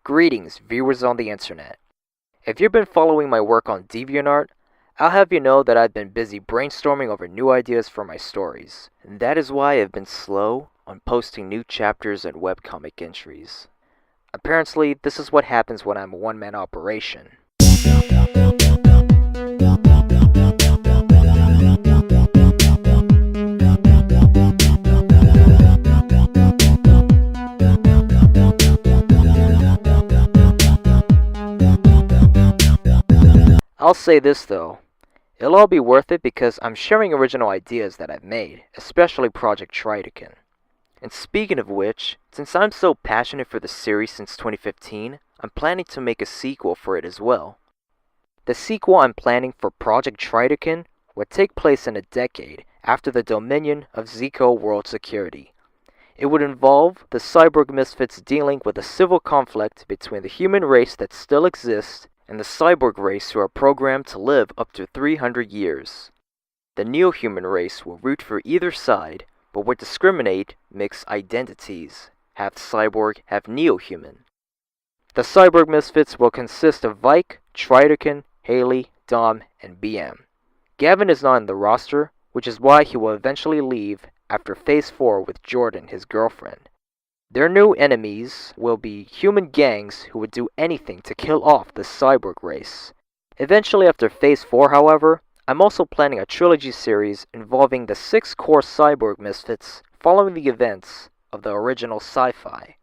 Greetings, viewers on the internet. If you've been following my work on DeviantArt, I'll have you know that I've been busy brainstorming over new ideas for my stories, and that is why I've been slow on posting new chapters and webcomic entries. Apparently, this is what happens when I'm a one-man operation. I'll say this though, it'll all be worth it because I'm sharing original ideas that I've made, especially Project Triton. And speaking of which, since I'm so passionate for the series since 2015, I'm planning to make a sequel for it as well. The sequel I'm planning for Project Triton would take place in a decade after the dominion of GTO world security. It would involve the cyborg misfits dealing with a civil conflict between the human race that still exists and the cyborg race who are programmed to live up to 300 years. The neo-human race will root for either side, but would discriminate mixed identities, half cyborg, half neo-human. The cyborg misfits will consist of Vike, Triton, Haley, Dom, and BM. Gavin is not in the roster, which is why he will eventually leave after Phase 4 with Jordan, his girlfriend. Their new enemies will be human gangs who would do anything to kill off the cyborg race. Eventually after Phase 4, however, I'm also planning a trilogy series involving the 6 core cyborg misfits following the events of the original sci-fi.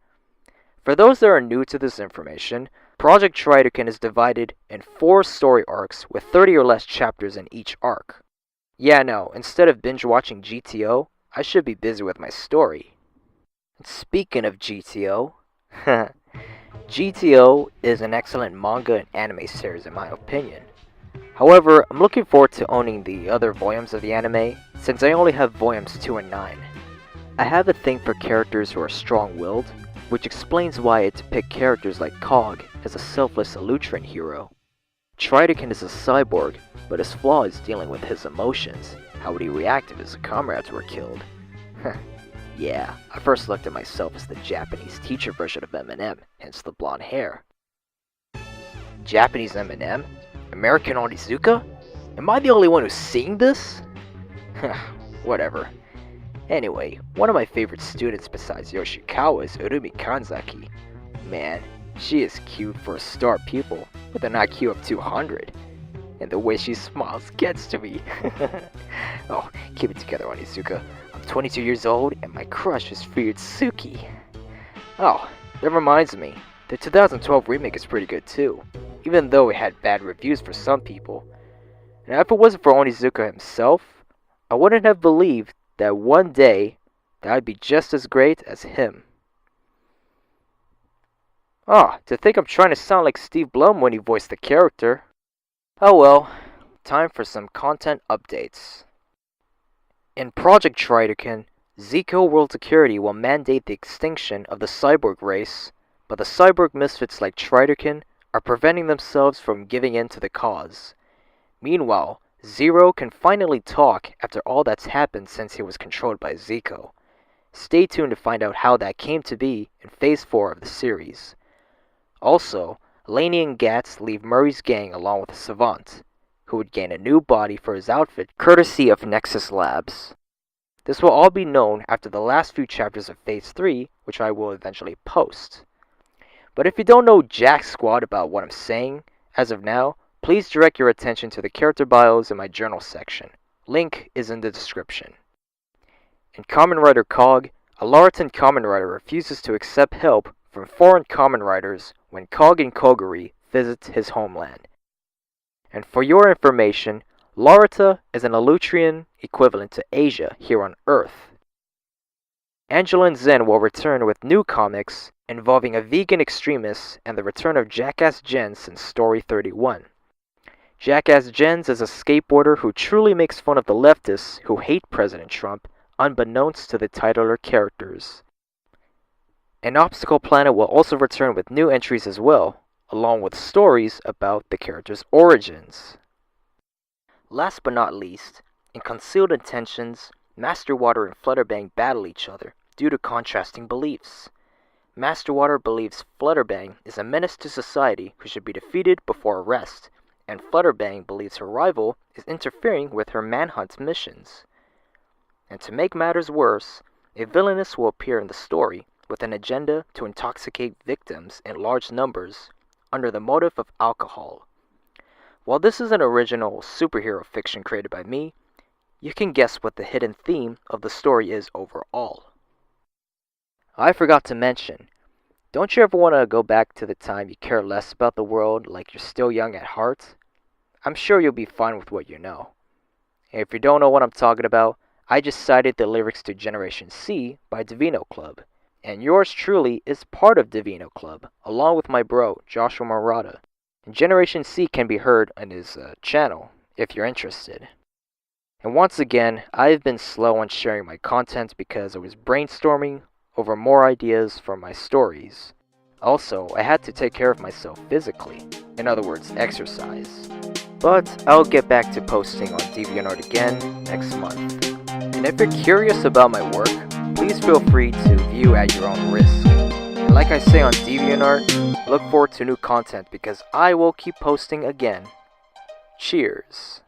For those that are new to this information, Project Triton is divided in 4 story arcs with 30 or less chapters in each arc. Yeah, no, instead of binge-watching GTO, I should be busy with my story. Speaking of GTO, GTO is an excellent manga and anime series in my opinion. However, I'm looking forward to owning the other volumes of the anime, since I only have volumes 2 and 9. I have a thing for characters who are strong-willed, which explains why I depict characters like Cog as a selfless Elutrian hero. Triton is a cyborg, but his flaw is dealing with his emotions. How would he react if his comrades were killed? Yeah, I first looked at myself as the Japanese teacher version of Eminem, hence the blonde hair. Japanese Eminem? American Onizuka? Am I the only one who's seeing this? Whatever. Anyway, one of my favorite students besides Yoshikawa is Urumi Kanzaki. Man, she is cute for a star pupil, with an IQ of 200. And the way she smiles gets to me. Oh, keep it together, Onizuka. I'm 22 years old, and my crush is Fuyutsuki. Oh, that reminds me. The 2012 remake is pretty good too, even though it had bad reviews for some people. Now, if it wasn't for Onizuka himself, I wouldn't have believed that one day that I'd be just as great as him. Ah, to think I'm trying to sound like Steve Blum when he voiced the character. Oh well, time for some content updates. In Project Triton, GTO World Security will mandate the extinction of the cyborg race, but the cyborg misfits like Triton are preventing themselves from giving in to the cause. Meanwhile, Zero can finally talk after all that's happened since he was controlled by Zico. Stay tuned to find out how that came to be in Phase 4 of the series. Also, Laney and Gats leave Murray's gang along with a Savant, who would gain a new body for his outfit courtesy of Nexus Labs. This will all be known after the last few chapters of Phase 3, which I will eventually post. But if you don't know jack squat about what I'm saying, as of now, please direct your attention to the character bios in my journal section. Link is in the description. In Kamen Rider Cog, a Laurelton Kamen Rider refuses to accept help from foreign Kamen Riders when Cog and Koguri visit his homeland. And for your information, Laurelta is an Elutrian equivalent to Asia here on Earth. Angela and Zen will return with new comics involving a vegan extremist and the return of Jackass Jens in Story 31. Jackass Jens is a skateboarder who truly makes fun of the leftists who hate President Trump, unbeknownst to the titular characters. An Obstacle Planet will also return with new entries as well, along with stories about the characters' origins. Last but not least, in Concealed Intentions, Master Water and Flutterbang battle each other due to contrasting beliefs. Master Water believes Flutterbang is a menace to society who should be defeated before arrest, and Flutterbang believes her rival is interfering with her manhunt missions. And to make matters worse, a villainess will appear in the story with an agenda to intoxicate victims in large numbers under the motive of alcohol. While this is an original superhero fiction created by me, you can guess what the hidden theme of the story is overall. I forgot to mention, don't you ever want to go back to the time you care less about the world like you're still young at heart? I'm sure you'll be fine with what you know. And if you don't know what I'm talking about, I just cited the lyrics to Generation C by DeviantArt Club, and yours truly is part of DeviantArt Club, along with my bro, Joshua Morata. And Generation C can be heard on his channel, if you're interested. And once again, I've been slow on sharing my content because I was brainstorming over more ideas for my stories. Also, I had to take care of myself physically, in other words, exercise. But I'll get back to posting on DeviantArt again next month. And if you're curious about my work, please feel free to view at your own risk. And like I say on DeviantArt, look forward to new content because I will keep posting again. Cheers.